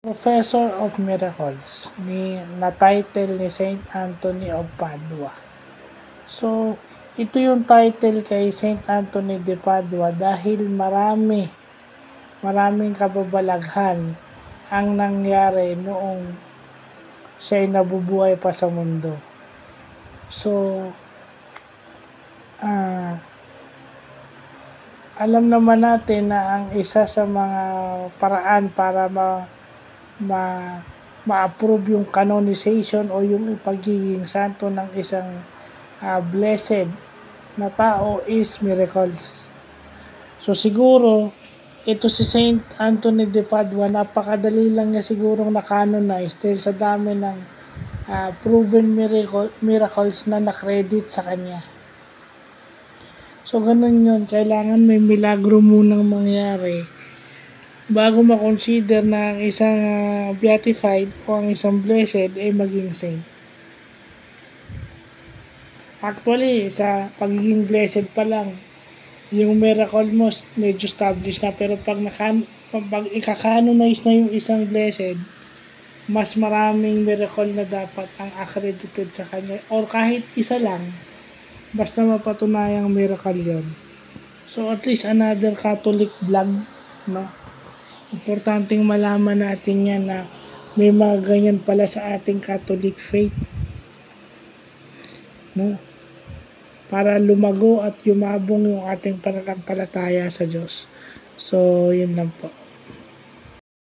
Professor of Miracles na title ni Saint Anthony of Padua. So, ito yung title kay Saint Anthony de Padua dahil maraming kababalaghan ang nangyari noong siya ay nabubuhay pa sa mundo. So, alam naman natin na ang isa sa mga paraan para ma-approve yung canonization o yung pagiging santo ng isang blessed na tao is miracles. So siguro, ito si Saint Anthony de Padua, napakadali lang niya sigurong na-canonize dahil sa dami ng proven miracles na na-credit sa kanya. So ganun yun, kailangan may milagro munang mangyari bago ma-consider na ang isang beatified o ang isang blessed ay maging saint. Actually, sa pagiging blessed pa lang, yung miracle mo medyo established na, pero pag ika-canonize na yung isang blessed, mas maraming miracle na dapat ang accredited sa kanya, or kahit isa lang, basta mapatunayang miracle yon. So at least another Catholic vlog, no? Importanteng malaman natin yan na may mga ganyan pala sa ating Catholic faith, no? Para lumago at yumabong yung ating pananampalataya sa Diyos. So, yun lang po.